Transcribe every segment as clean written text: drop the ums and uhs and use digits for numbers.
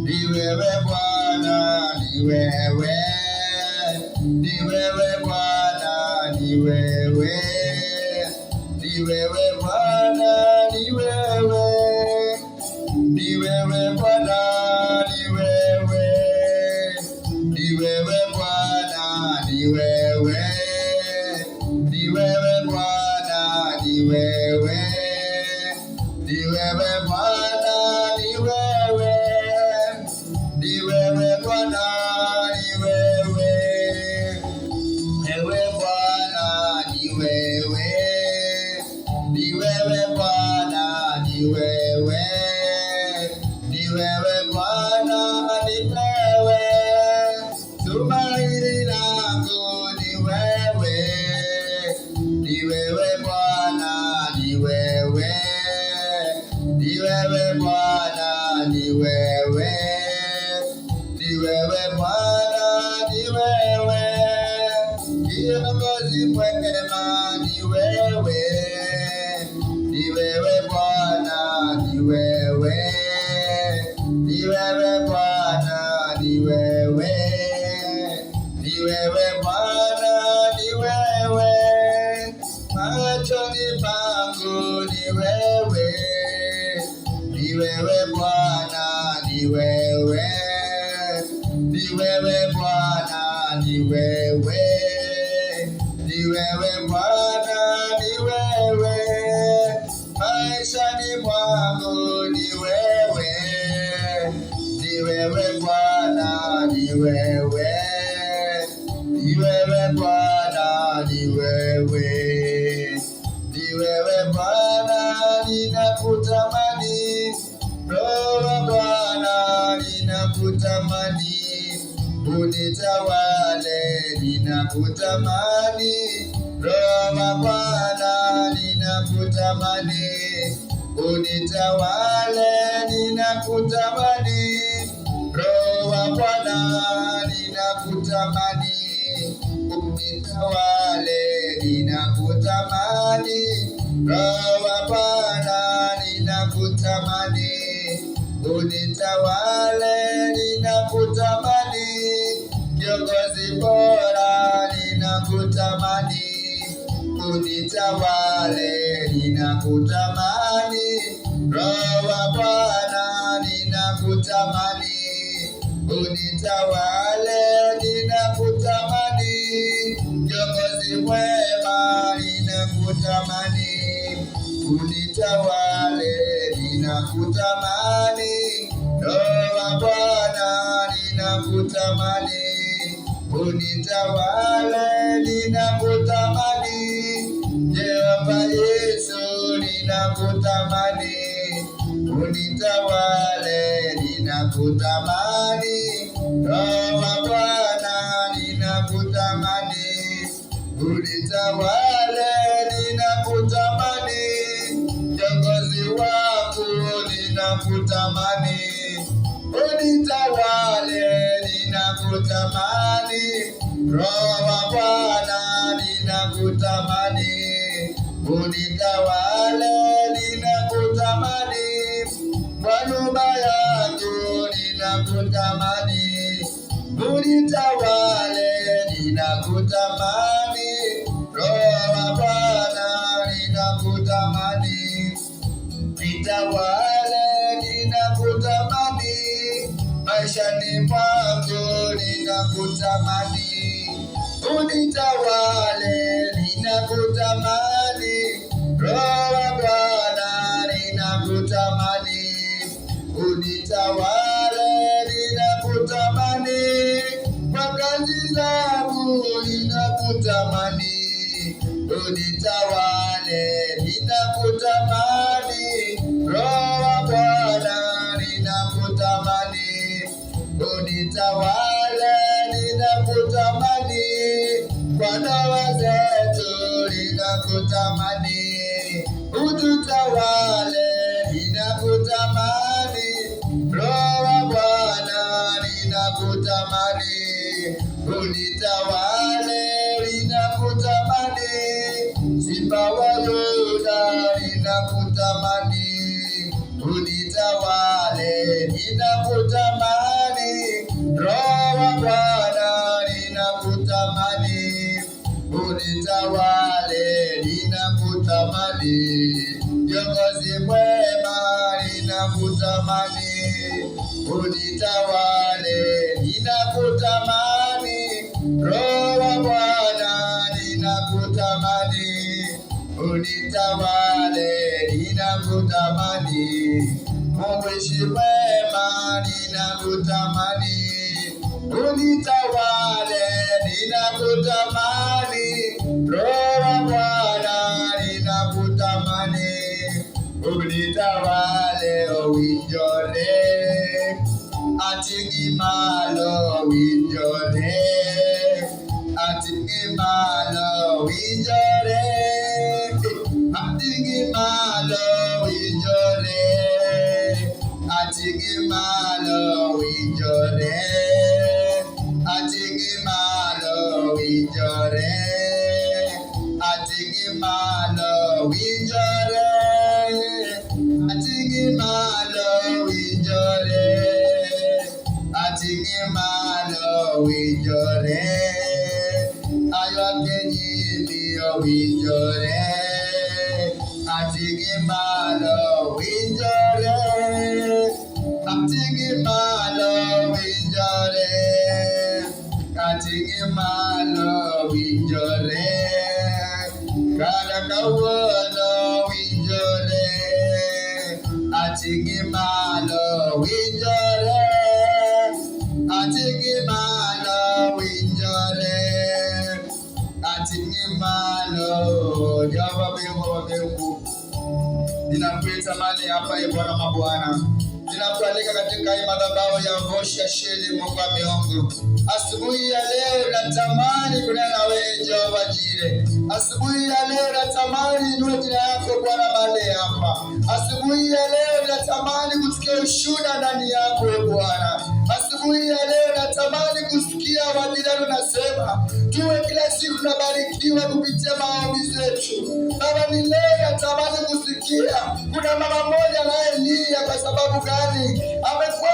ni wewe Bwana, ni wewe, ni wewe Bwana, ni wewe, ni wewe Bwana, ni wewe, ni wewe Bwana, ni wewe, ni wewe Bwana, ni wewe, ni wewe Bwana, ni wewe, ni wewe Bwana, ni wewe, ni wewe Bwana, ni wewe, ewe Bwana, ni wewe, ni wewe Bwana, ni wewe, ni wewe Bwana, ni wewe, tumaini langu ni wewe, ni wewe Bwana, ni wewe, ni wewe Bwana, ni wewe, ni wewe Bwana, ni wewe, kiongozi mwema ni wewe, ni wewe Bwana, ni wewe, ni wewe Bwana, ni wewe, ni wewe Bwana, ni wewe, machoni pangu ni wewe, ni wewe Bwana, ni wewe, ni wewe Bwana, ni wewe, ni wewe Bwana, ni wewe, maishani mwangu ni wewe, ni wewe Bwana, ni wewe, ni wewe Bwana, ni wewe, ni wewe Bwana, ninakutamani, Roho Bwana, ninakutamani, unitawale, ninakutamani, Roho Bwana, ninakutamani, unitawale, ninakutamani, Roho Bwana, ninakutamani, unitawale, ninakutamani, Roho Bwana, ninakutamani, unitawale, ninakutamani, kiongozi bora, ninakutamani, unitawale, ninakutamani, Roho Bwana, ninakutamani, unitawale, ninakutamani, kiongozi mwema, ninakutamani, unitawale, ninakutamani, Roho Bwana, ninakutamani, unitawale, ninakutamani, Jehova Yesu, ninakutamani, unitawale, ninakutamani, Roho Bwana, ninakutamani, unitawale, ninakutamani, kiongozi wangu, ninakutamani, unitawale, ninakutamani, Roho Bwana, ninakutamani, unitawale, ninakutamani, kwa nyumba yangu ninakutamani, unitawale, ninakutamani, Roho Bwana, ninakutamani, nitawale, ninakutamani, maishani mwangu ninakutamani, unitawale, ninakutamani, Roho Bwana, ninakutamani, unitawale, ninakutamani, kwa kazi zangu ninakutamani, unitawale, ninakutamani, Roho Bwana, ninakutamani, unitawale, ninakutamani, kwa ndoa zetu ninakutamani, ututawale, ninakutamani, Roho Bwana, ninakutamani, unitawale, ninakutamani, Simba wa Yuda, ninakutamani, unitawale, ninakutamani, ninakutamani, Roho wa Bwana ninakutamani, unitawale ninakutamani, Kiongozi mwema ninakutamani, unitawale ninakutamani, Roho wa Bwana ninakutamani, unitawale ninakutamani, Mwokozi mwema ninakutamani, unitawale ninakutamani, Roho wa Bwana ninakutamani, unitawale uwinjore, atingimalo winjore, atingimalo winjore, atingimalo winjore, atingimalo winjore, atingimalo winjore, atingimalo winjore, atingimalo winjore, atingimalo winjore, aywakenyimiyo winjore, atingimalo winjore, atingimalo winjore, atingimalo winjore, kala kawuono winjore, atingimalo winjore, atingimalo winjore, atingimalo. Jehova Mungu wa mbingu, ninakuita mahali hapa, ee Bwana mabwana, ninakualika katika hii madhabahu ya Voice Sheli, Mungu wa miungu. Asubuhi ya leo natamani kunena na wewe Jehova Jire. Asubuhi ya leo natamani inue jina lako Bwana mahali hapa. Asubuhi ya leo natamani kusikia ushuhuda ndani yako ee Bwana. Asubuhi ya leo natamani kusikia wadilano nasema tuwe kila siku tunabarikiwa kupitia maombi zetu. Baba, ni leo natamani kusikia kuna mama mmoja anayelia. Kwa sababu gani? Amekuwa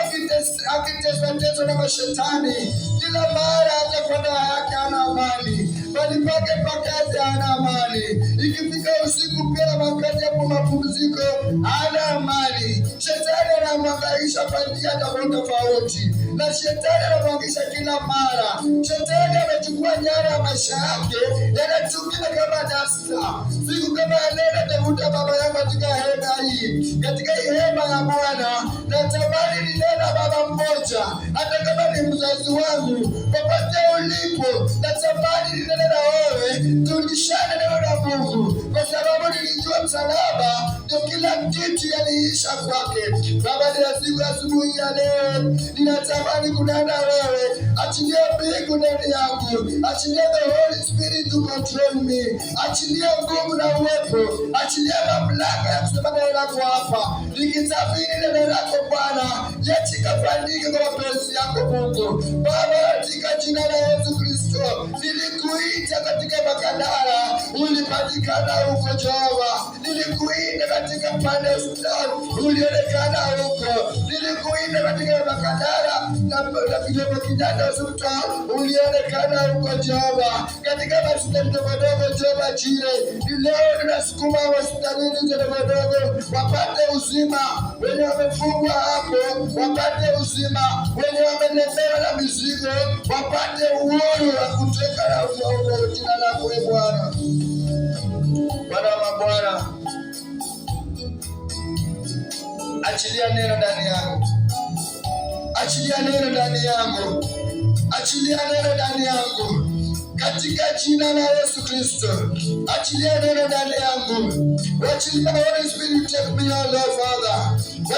akiteswa na mashetani. Kila mara hata kwa ndoa yake hana amani, bali pake pakazi hana amani. Ikifika usiku pia wakati hapo mapumziko hana amani. Shetani anamhangaisha kwa njia tofauti, na shetani anamhangaisha kila mara. Shetani amechukua nyara ya maisha yake, yanatumika kama dasta. Siku kama leo natafuta baba yangu katika hema hii, katika hii hema ya Bwana. Natamani ninena baba mmoja, hata kama ni mzazi wangu, popote ulipo, natamani ninene na wewe, tulishane neno la Mungu, kwa sababu nilijua msalaba ndio kila kitu yaliisha kwake. Baba, ni siku asubuhi ya leo ninatamani kunena wewe. Achilia mbingu ndani yangu, achilia the Holy Spirit to control me, achilia nguvu na uwepo, achilia mamlaka ya kusema neno lako hapa, nikitabiri neno lako Bwana, yatikafanyike kwa mapenzi yako Mungu. Baba, katika jina la Yesu Kristo, nilikuita katika Makadara, ulipatikana huko Jehova. Nilikuita katika pande hospitali, ulionekana huko. Nilikuita katika Makadara na kidogo kijana hospitali, ulionekana huko Jehova. Katika hospitali ndogo Jehova Jire, leo ninasukuma hospitalini ndogo wapate uzima. Wenye wamefungwa hapo wapate uzima, wenye wamelemewa na mizigo wapate uhuru wa kutoka na jina lako ee Bwana. Bwana wa mabwana, achilia neno ndani yangu, achilia neno ndani yangu, achilia neno ndani yangu, katika jina la Yesu Kristo. Achilia neno ndani yangu. Achilia the Holy Spirit to take me, oh Lord Father.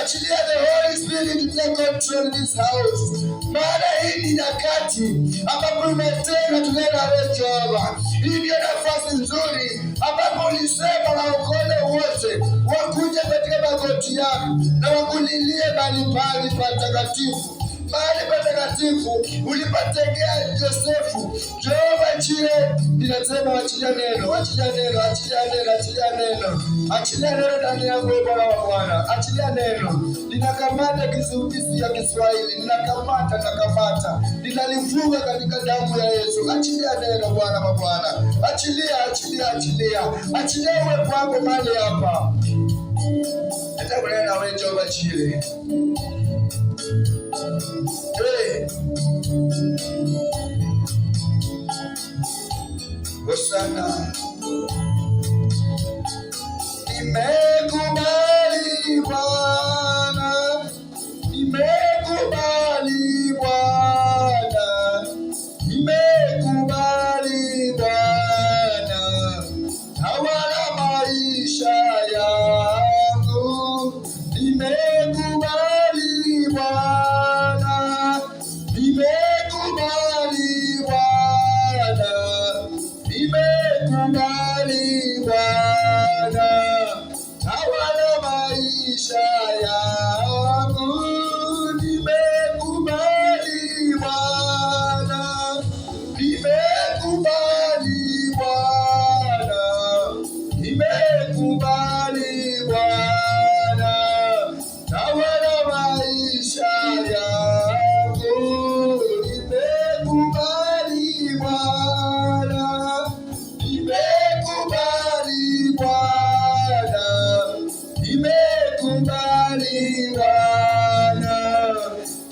Achilia the Holy Spirit to take control in this house. Maana hii ni nyakati ambapo umetenga tunena wewe Jehova. Hii ndio nafasi nzuri ambapo ulisema waokole wote wakuje katika magoti yako na wakulilie mahali patakatifu. mahali patakatifu ulipotegea Yosefu. Jehova Jireh, ninasema achilia neno, achilia neno, achilia neno, achilia neno, achilia neno ndani yangu Bwana wa Bwana, achilia neno. Ninakamata kizuizi ya Kiswahili, ninakamata, ninalifunga katika damu ya Yesu. Achilia neno Bwana wa Bwana, achilia, achilia, achilia, achilia uwepo wako mahali hapa. Hata kunena wewe Jehova Jireh. Hosana. Nimekubali Bwana, nimekubali Bwana, nimekubali Bwana, tawala maisha yangu. Nimekubali Bwana, nimekubali Bwana, nimekubali Bwana, tawala maisha yangu. Nimekubali Bwana, nimekubali Bwana, nimekubali Bwana, tawala maisha yangu. Nimekubali Bwana, nimekubali Bwana, nimekubali Bwana,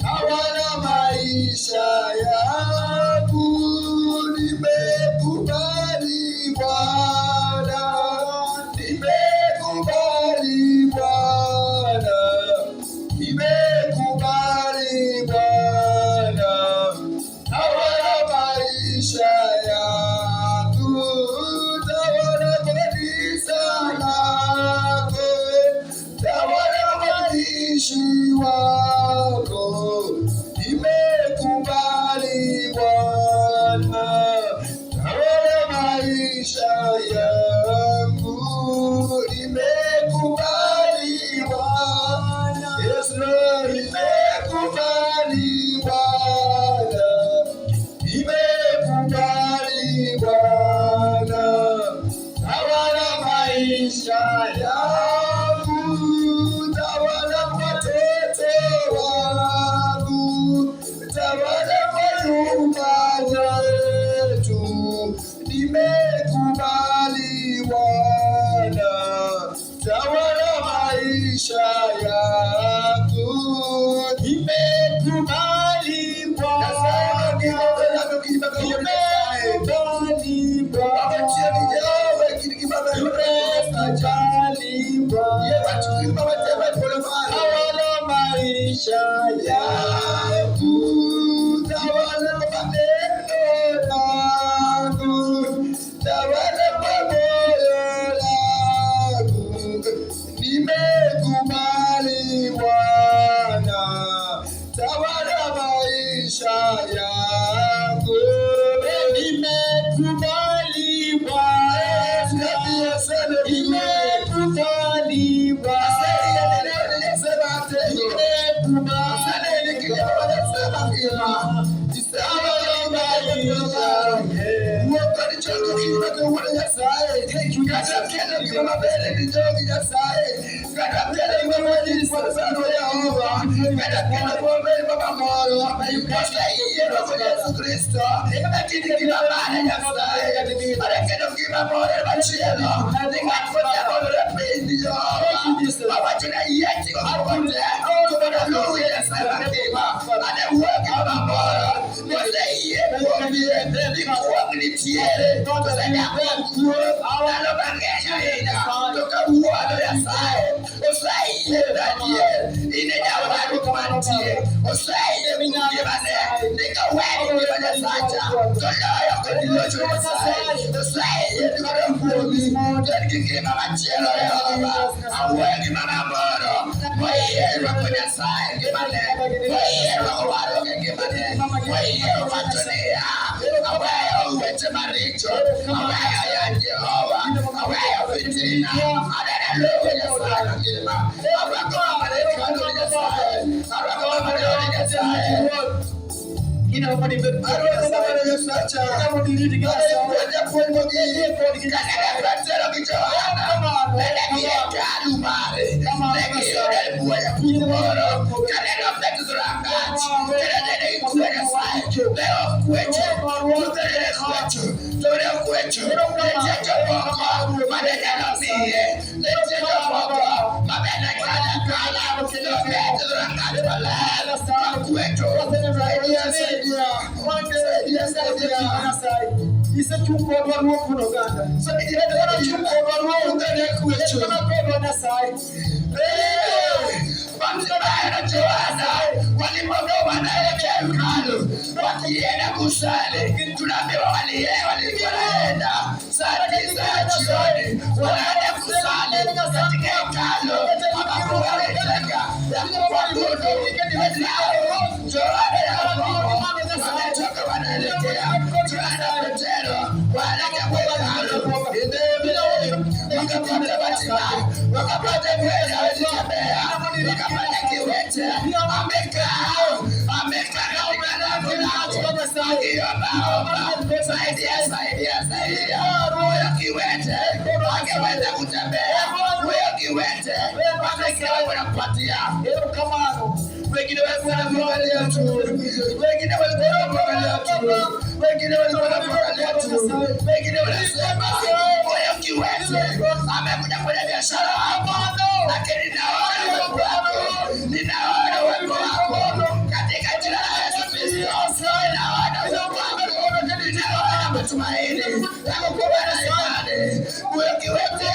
tawala maisha yangu. Nimekubali Bwana, nimekubali Bwana, nimekubali Bwana, tawala maisha yangu. Tawala kanisa lako, tawala watumishi wako. Nimekubali Bwana, tawala maisha yangu. Nimekubali Bwana, yes Lord, nimekubali Bwana, nimekubali Bwana, tawala maisha yangu, tawala watoto wangu, tawala nyumba yetu. Nimekubali Bwana, tawala maisha yangu. Nimekubali Bwana, nimekubali Bwana, tawala maisha yangu, tawala maneno yangu, tawala moyo wangu. Nimekubali Bwana, tawala maisha yangu. Nimekubali Bwana, nimekubali Bwana, wakienda kusali, tunaambiwa walienda saa 9 jioni, wanaenda kusali katika hekalu ambapo wanaitaka ya kuabudu Yohana ya Mungu. Wametoka wanaelekea Yohana Petero, wanaelekea kwa hekalu, wakapata matibabu, wakapata kwenda walitembea, wakapata kiwete amekaa saidia huyo kiwete angeweza kutembea, huyo kiwete wanampatia. Wengine walikuwa wanaangalia tu, wengine walikuwa wanaangalia tu, wengine walikuwa wanaangalia tu, wengine wanasema huyo kiwete amekuja kwenye biashara hapa, lakini ninaona uwepo wako katika jina la Yesu Kristo. Tumaini nakuwa na imani huyo kiwete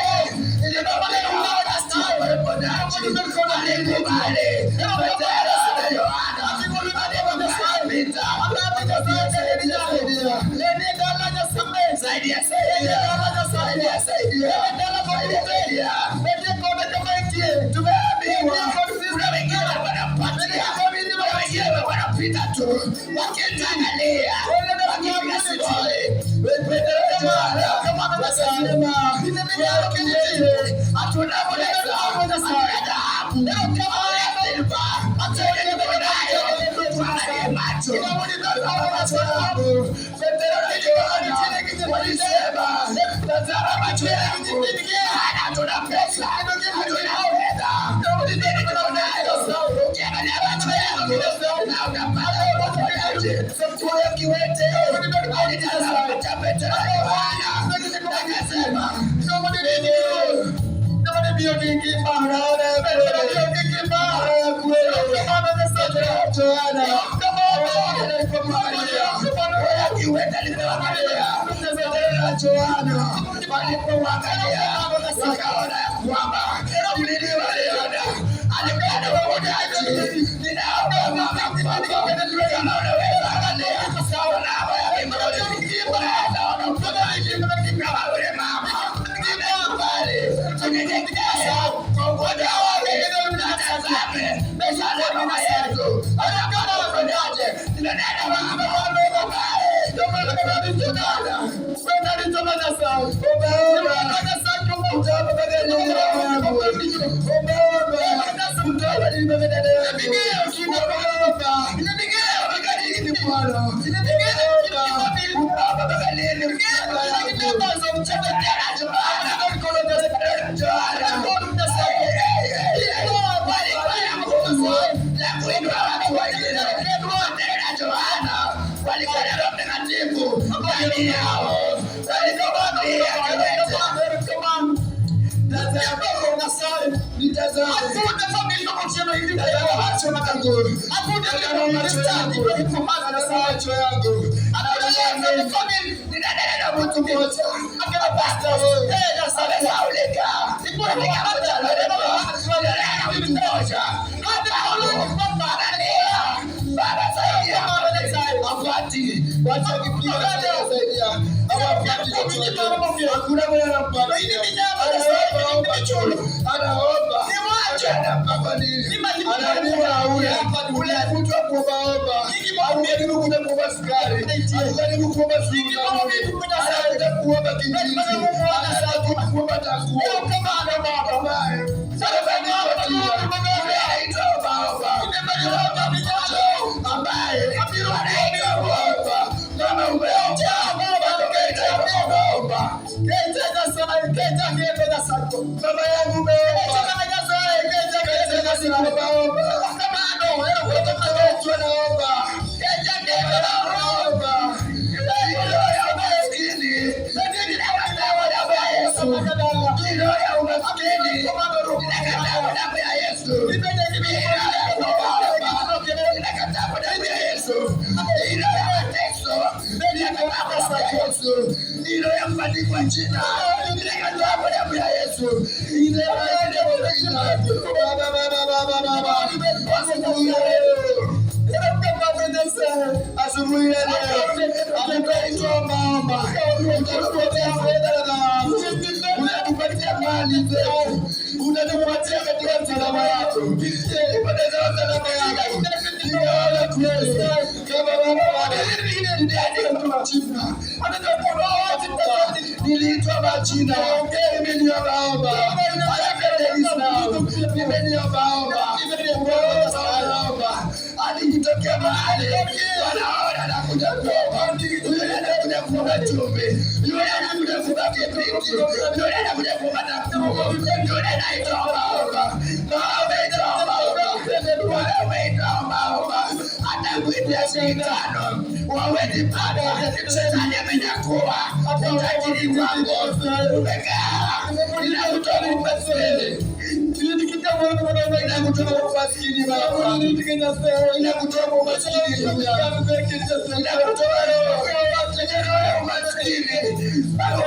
unatupatia katika msalaba yako, unapoteza msalaba yako, ninaona kweli kama baba niliitwa majina, nimeniomba hadi kitokea mahali wanaona na kuja kuomba, yule anakuja kuomba chumvi, yule anakuja kuomba kipindi, yule anakuja kuomba tafuko, yule anaitwa omba, hata kuitia sindano wawezi pata. Shetani amenyakuwa utajiri wako, umekaa inakutoa umaskini, inakutoa umaskini baba, inakutoa umaskini, inakutoa roho ya umaskini.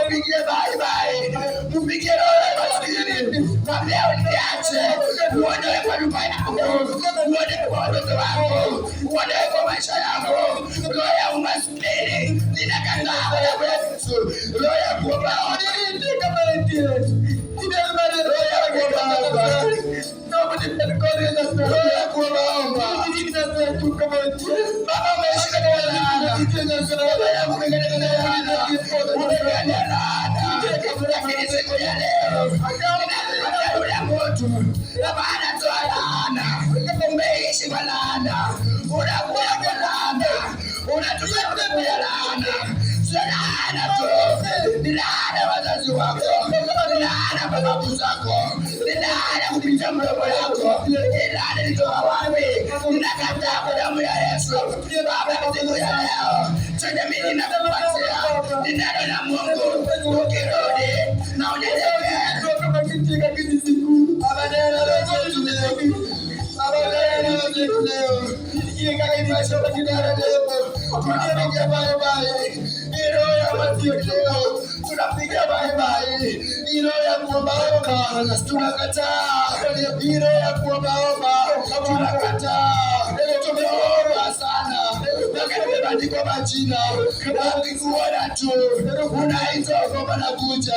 Mpigie bye bye, mpigie roho ya umaskini, mwambie uniache, uondoe kwa nyumba yako, uondoe kwa watoto wako, uondoe kwa maisha yako. Roho ya umaskini ninakataa kwa Yesu. Roho ya kuomba wazazi wako, nilana babu zako, nilana kupitia mdomo yako, nilana nitoa wapi? Ninakataa kwa damu ya Yesu. Baba, katika ya leo chenye mimi ninakupatia ninalo na Mungu, ukirudi na unyenyekee kama kitika kisiku abadala letu leo, abadala letu leo, nikiingia katika shamba kidara leo, tunapiga bye bye, roho ya masikio tunapiga bye bye, roho ya kuomba tunakataa, roho ya kuomba tunakataa. Tumeomba sana tumebandikwa majina, wakikuona tu unaitwa kwamba nakuja,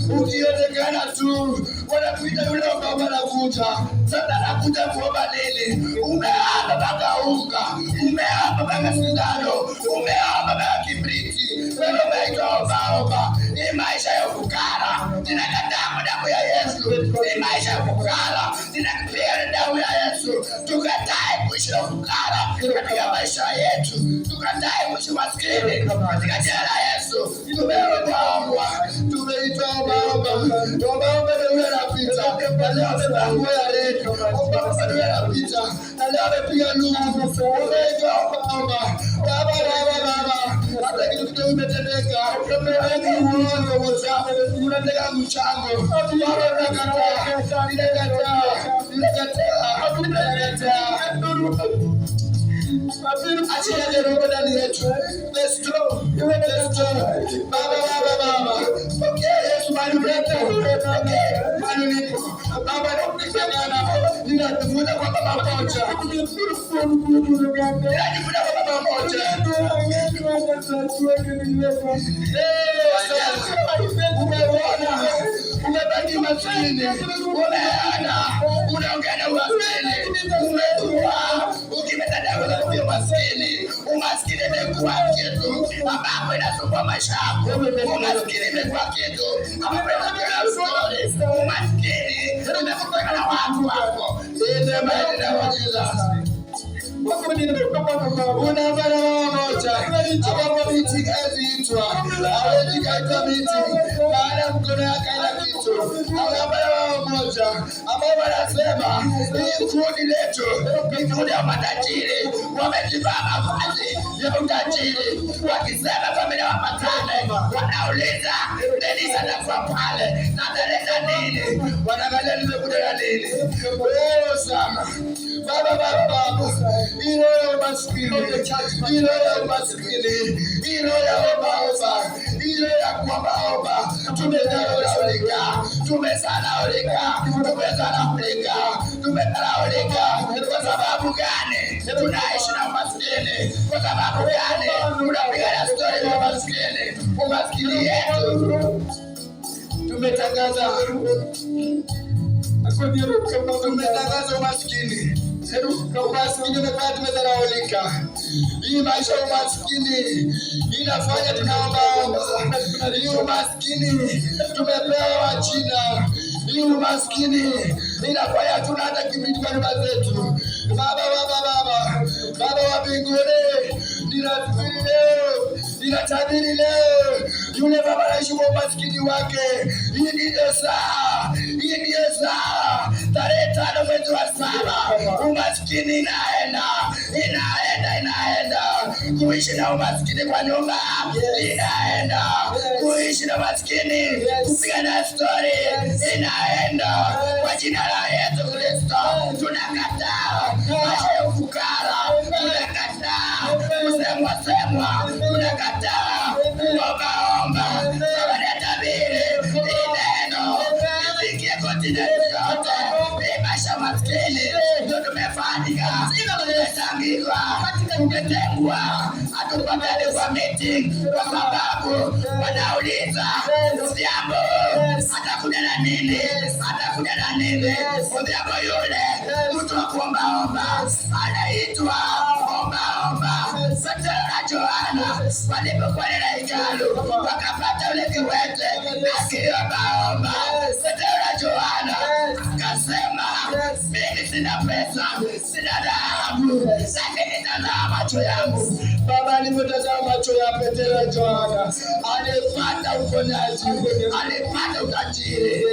ukionekana tu wanakuita yule kwamba nakuja. Sasa nakuja kuomba nini? Umeomba mpaka unga, umeomba mpaka sindano, umeomba mpaka kibriti, wewe umeitwa omba. Ni maisha ya ufukara, ninakataa kwa damu ya Yesu. Ni maisha ya ufukara, ninakupiga damu ya Yesu. Tukatae kuishi na ufukara katika maisha yetu, tukatae kuishi maskini katika jina la Yesu. Tumeomba, tumeitwa omba ndio anapita, na leo amepangwa ya leto, omba ndio anapita, na leo amepiga nuru. Umeitwa omba baba, hata kitu kidogo umetendeka, kama uongo woza, unataka mchango, baba nakataa. Achia ndio ndani yetu. Let's go. Baba. Okay, Yesu bali mlete. Okay, bali nipo. Baba nakupigana. Ninakuvuta kwa baba moja. Ninakuvuta kwa baba moja. Umeona. Umebaki maskini. Umeona. Unaongea na maskini. Umetua. Ukimetaja kwa maskini. Umaskini imekuwa kitu ambapo inasumbua maisha yako. Umaskini imekuwa kitu ambapo inasumbua umaskini imekuwa na watu wako. Ndio maana nawauliza unafanya moja ambapo asingeziitwa, hawezi kaitwa miti, maana mkono yake haina kitu. Wao moja ambao wanasema hii kundi letu ni kundi ya matajiri, wamejivaa mavazi ya utajiri, wakisema familia wapatane, wanauliza nini sana kwa pale na naleta nini, wanaangalia nimekuja na nini. Wewe sana baba, hilo ya umaskini, hilo ya umaskini, hilo ya obaoba, hilo ya kuombaomba, tumesalaulika. Kwa sababu gani tunaishi na umaskini? Kwa sababu gani tunapigana stori ya umaskini? Umaskini yetu tumetangaza umaskini. Umaskini umefanya tumedharaulika. Hii maisha ya umaskini inafanya tunaombaomba. Hii umaskini tumepewa Wachina. Hii umaskini inafanya tuna hata kibidi kwa nyumba zetu. Baba wa mbinguni, ninatabiri leo yule baba anaishi kwa umaskini wake. Hii ndiyo saa tarehe 5 mwezi wa 7, umaskini inaenda kuishi na umaskini kwa nyumba, inaenda kuishi na umaskini, kupigana stori, inaenda kwa jina la Yesu Kristo. Tunakataa maisha ya ufukara, tunakataa kusemwa, tunakataa kuombaomba. Baba natabiri neno lifikie kontinenti yote. Maisha maskini ndio tumefanyika, tumetangikwa, tumetengwa, hatupatani kwa meeting kwa sababu wanauliza Odhiambo atakuja na nini? Odhiambo yule mtu wa kuombaomba anaitwa ombaomba. Petro na Yohana walipokuwa ndani ya hekalu wakapata yule kiwete akiombaomba. Petro na Yohana akasema, mimi sina pesa, sina dhahabu, lakini tazama macho yangu. Baba alipotazama macho ya Petro na Yohana, alipata uponyaji, alipata utajiri.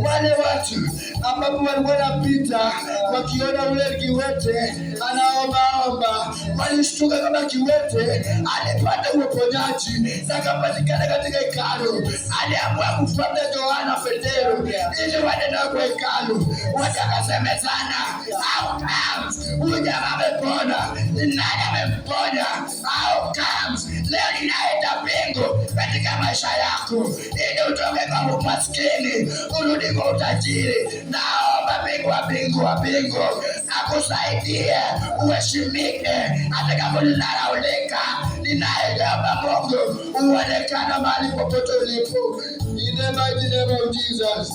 Wale watu ambapo walikuwa wanapita wakiona ule kiwete anaombaomba, walishtuka kama kiwete alipata uponyaji na akapatikana katika hekalu. Aliamua kufuata Yohana Petro ili waende kwa hekalu. Watakasemezana, how comes huyu jamaa amepona? Nani amemponya? How comes leo ninaenda mbingu katika maisha yako ili utoke kwa umaskini urudi kwa utajiri. Naomba mbingu wa mbingu akusaidie uheshimike hata kama unadharaulika. Ninaomba Mungu uonekane mahali popote ulipo. In the mighty name of Jesus.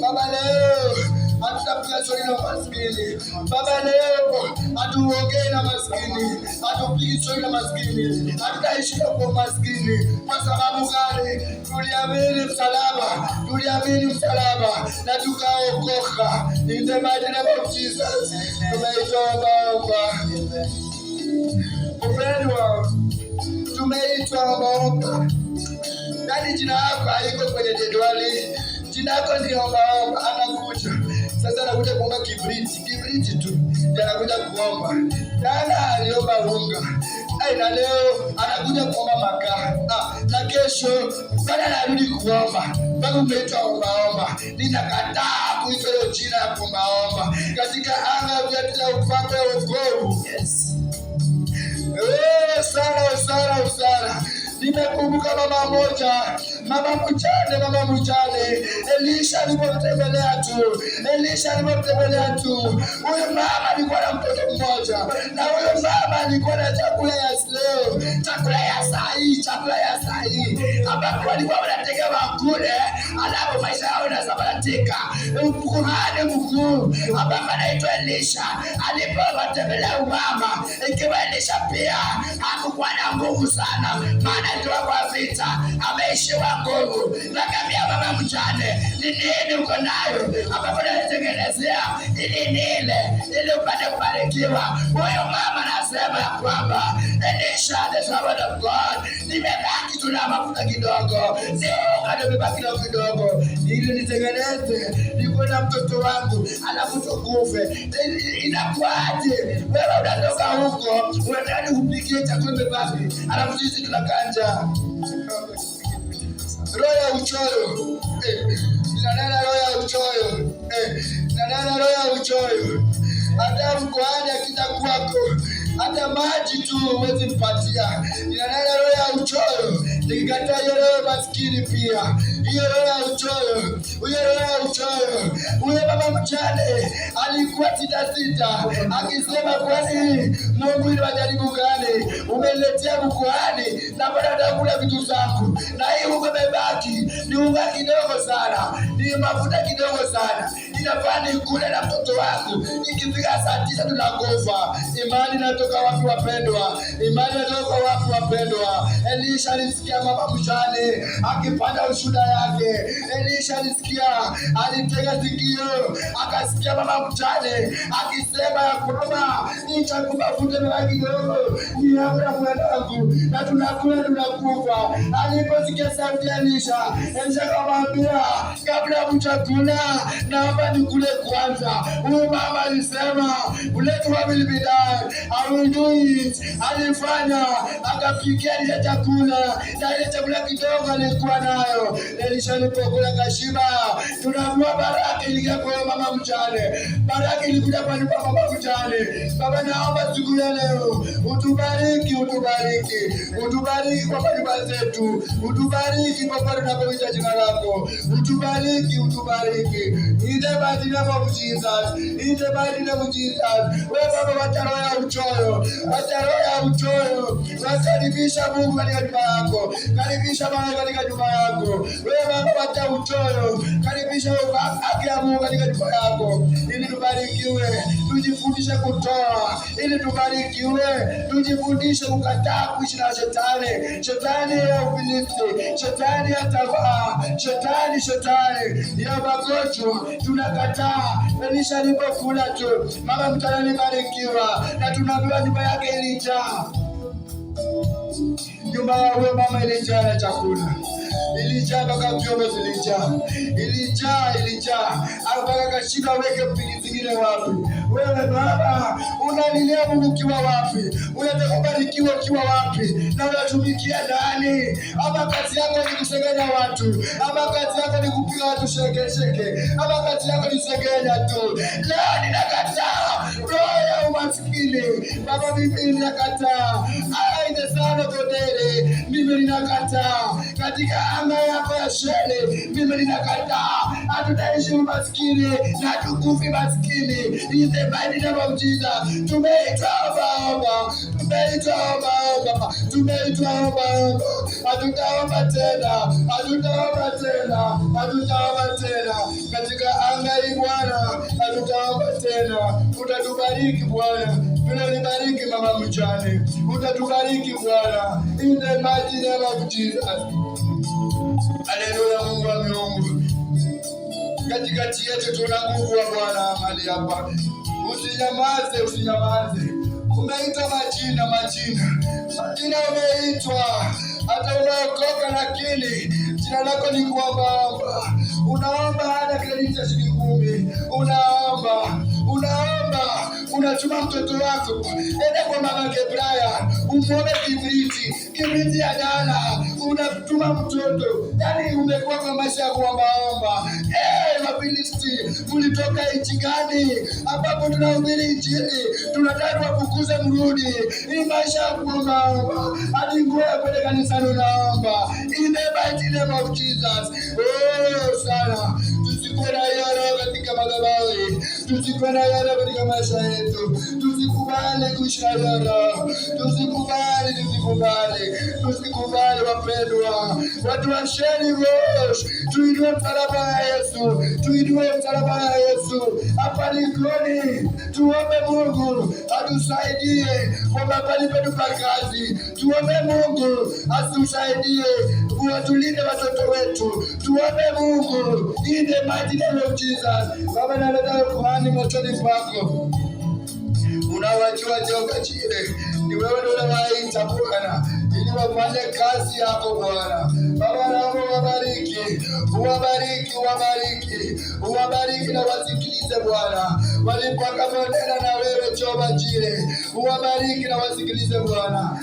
Baba leo hatutapiga stori na maskini. Baba leo hatuongei na maskini, hatupigi stori na maskini, hatutaishi kwa maskini. Kwa sababu gani? Tuliamini msalaba na tukaokoka. In the mighty name of Jesus. Tumeitwa ombaomba. Yaani jina lako haiko kwenye jedwali. Jina lako ni ombaomba. Anakuja sasa, anakuja kuomba kibriti tu, anakuja kuomba. Jana aliomba unga, na leo anakuja kuomba makaa, na kesho bado anarudi kuomba. Bado umeitwa ombaomba. Ninakataa kuitwa hiyo jina ya ombaomba katika anga ya ufalme wa wokovu. Yes. Sana. Nimekumbuka mama mjane, Elisha alipomtembelea tu. Huyo mama alikuwa na mtoto mmoja, na huyo mama alikuwa na chakula ya leo, chakula ya sahi, ambapo walikuwa wanatega makule, alafu maisha yao yanasambaratika. Kuhani mkuu ambaye anaitwa Elisha alipomtembelea mama, ikiwa Elisha pia hakuwa na nguvu sana, maana alitoka kwa vita, ameishiwa nguvu. Nakamia mama mjane, ni nini uko nayo ambapo unatengenezea ili nile ili upate kubarikiwa? Huyo mama akasema ya kwamba Elisha the servant of God, nimebaki tuna mafuta kidogo, sio nimebaki na kidogo, ili nitengeneze niko na mtoto wangu alafu tukufe. Inakuaje wewe unatoka huko unataka kupikia chakula basi alafu sisi tunakanja? Roho ya uchoyo, ninanena roho ya uchoyo, ninanena roho ya uchoyo. Hata mkoani akija kwako, hata maji tu huwezi mpatia. Ninanena roho ya uchoyo, nikikataa hiyo roho maskini pia. Hiyo roho ya uchoyo, hiyo roho ya uchoyo. Huyo baba mjane alikuwa sita akisema, kwani Mungu ni wajaribu gani umeletea mkoani na bado atakula vitu zangu, na hii unga umebaki ni unga kidogo sana, ni mafuta kidogo sana, inafaa nikule na mtoto wangu, ikifika saa 9 tunakufa. Imani inatoka wapi wapendwa? Imani inatoka wapi wapendwa? Elisha alisikia mama mjane akifanya ushuhuda yake. Elisha alisikia, alitega sikio, akasikia mama mjane akisema ya kwamba nitakumafuta na kidogo ni amra mwanangu na tunakula tunakufa. Aliposikia sauti ya Elisha, Elisha akamwambia, kabla mchakula naomba nikule kwanza. Huyu mama alisema, let what will be done, I will do it. Alifanya, akapikia ile chakula, na ile chakula kidogo alikuwa nayo. Elisha alipokula kashiba. Tunaambiwa baraka ilikuja kwa mama mjane. Baraka ilikuja kwa mama mjane. Baba, naomba siku ya leo utubariki, utubariki, utubariki kwa nyumba zetu, utubariki kwa pale tunapoita jina lako, utubariki, utubariki. In the mighty name of Jesus, in the mighty name of Jesus. Wewe Baba, wacha roho ya uchoyo, wacha roho ya uchoyo, wakaribisha Mungu katika nyumba yako, karibisha Baba katika nyumba yako. Wewe Baba, wacha uchoyo, karibisha haki ya Mungu katika nyumba yako, ili tubarikiwe, tujifundishe kutoa, ili tubarikiwe, tujifundishe kukataa kuishi na shetani, shetani ya ubilisi, shetani ya tamaa, shetani ya magonjwa, tunakataa. Elisha alipokula tu, mama mjane alibarikiwa, na tunaambiwa nyumba yake ilijaa. Nyumba ya huyo mama ilijaa na chakula, ilijaa mpaka vyombo ilijaa mpaka kashika. Weke mpiki zingine wapi? Wewe Baba, unalilia Mungu ukiwa wapi? Unataka kubarikiwa ukiwa wapi? Na unatumikia nani? Ama kazi yako ni kusengenya watu, ama kazi yako ni kupiga watu sheke, ama kazi yako ni kusengenya tu? Leo ninakataa roho ya umaskini. Baba, mimi ninakataa. Aide sana kodele, mimi ninakataa. Katika anga yako ya shele, mimi ninakataa. Hatutaishi umaskini na tukufi maskini. In the mighty name of Jesus. Tumeitwa omba, hatutaomba tena katika anga hii Bwana, hatutaomba tena. Utatubariki Bwana, tunalibariki mama mjane, utatubariki Bwana, in the mighty name of Jesus. Haleluya. Mungu wa miungu, katikati yetu tuna nguvu wa Bwana mahali hapa. Usinyamaze. Umeitwa majina umeitwa, hata umeokoka, lakini jina lako ni kuomba. Unaomba hata krediti ya shilingi 10, unatuma mtoto wako ende kwa mama Brian, umuombe kibriti ya dala, unatuma mtoto. Yani umekuwa kwa maisha ya kuomba. Mafilisti, mulitoka nchi gani ambapo tunahubiri injili? Tunataka kukuza mrudi. Hii maisha ya kuomba, hadi nguo ya kwenda kanisani unaomba. In the mighty name of Jesus. Sana tusikuwe na hiyo roho katika madhabahu, tusikuwe na hiyo roho katika maisha yetu. Tusikubali kuishi na hiyo roho, tusikubali wapendwa. Watu wa Sheni Rosh, tuinue msalaba ya Yesu hapa Likoni. Tuombe Mungu atusaidie kwa mahali petu pa kazi. Tuombe Mungu atusaidie kuwatulinde watoto wetu. Tuombe Mungu in the mighty name of Jesus. Baba, naleta kuhani machoni pako. wamewachiwa Jehova Jire. Ni wewe ndio unawaita Bwana ili wafanye kazi yako Bwana. Baba naomba uwabariki, uwabariki, uwabariki, uwabariki na wasikilize Bwana. Walipokaponena na wewe Jehova Jire, uwabariki na wasikilize Bwana.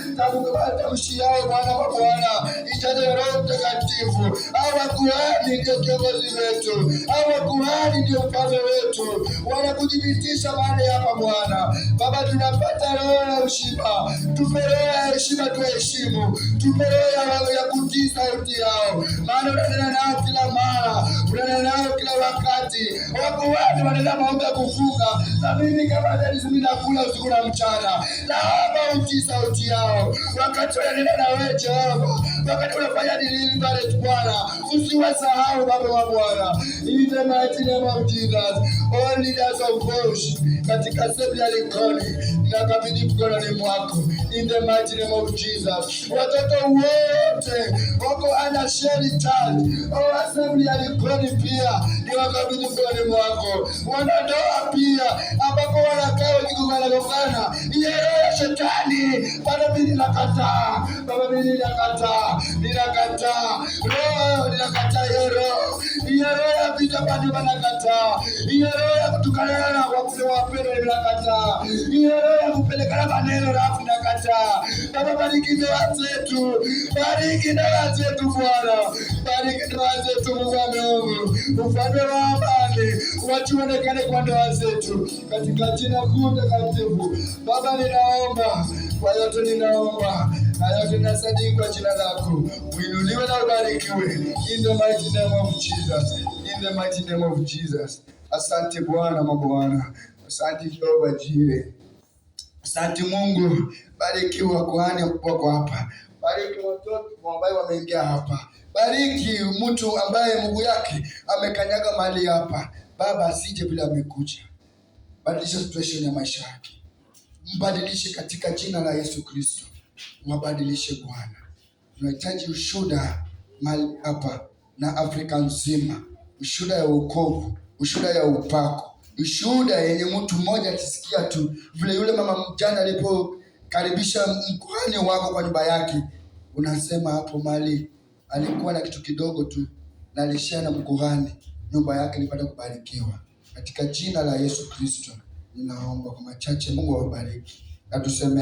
Tamshi yao Bwana wa Bwana, ijaze Roho Mtakatifu. Hawa kuhani ndio kiongozi wetu, hawa kuhani ndio mfalme wetu, wanakudhibitisha mahali hapa Bwana. Baba, tunapata roho ya heshima, tupe roho ya heshima, tuheshimu, tupe roho ya kutii sauti yao, maana unanena nao kila mara, unanena nao kila wakati. Wako watu wanaenda maombi ya kufunga, na mimi kama mimi nakula usiku na mchana, naomba utii sauti yao wakati wananena na wewe Jehova, wakati unafanya nini pale Bwana, usiwasahau Baba wa Bwana. In the mighty name of Jesus, all leaders of worship katika sehemu ya Likoni nakabidhi mkononi mwako. In the mighty name of Jesus, watoto wote wako under shelter, all assembly ya Likoni pia ni wakabidhi mkononi mwako. Wanandoa pia ambako wanakaa wakigongana, ile roho ya shetani Baba mimi nakataa, Baba mimi nakataa, ninakataa roho, ninakataa hiyo roho ya vita Bwana, nakataa hiyo roho ya kutukana na wapendwa, ninakataa hiyo roho ya kupelekana maneno rafu, nakataa. Baba bariki ndoa zetu, bariki ndoa zetu Bwana, bariki ndoa zetu Mungu wa Mungu, ufalme wa amani uonekane kwa ndoa zetu katika jina kuu takatifu. Baba ninaomba kwa yote, ninaomba na yote nasadiki kwa jina lako, uinuliwe na ubarikiwe. In the mighty name of Jesus, in the mighty name of Jesus. Asante Bwana mabwana, asante Jehova Jire, asante Mungu. Bariki wakuhani wako hapa, bariki watoto ambao wameingia hapa, bariki mtu ambaye Mungu yake amekanyaga mahali hapa Baba, asije bila amekuja. Badilisha situation ya maisha yake, mbadilishe katika jina la Yesu Kristo, mbadilishe Bwana. Tunahitaji ushuhuda mahali hapa na Afrika nzima, ushuhuda ya wokovu, ushuhuda ya upako, ushuhuda yenye mtu mmoja akisikia tu vile yule mama mjane alipokaribisha mkuhani wako kwa nyumba yake, unasema hapo mali alikuwa na kitu kidogo tu na alishia na mkuhani, nyumba yake ilipata kubarikiwa. Katika jina la Yesu Kristo ninaomba kwa machache, Mungu awabariki na tuseme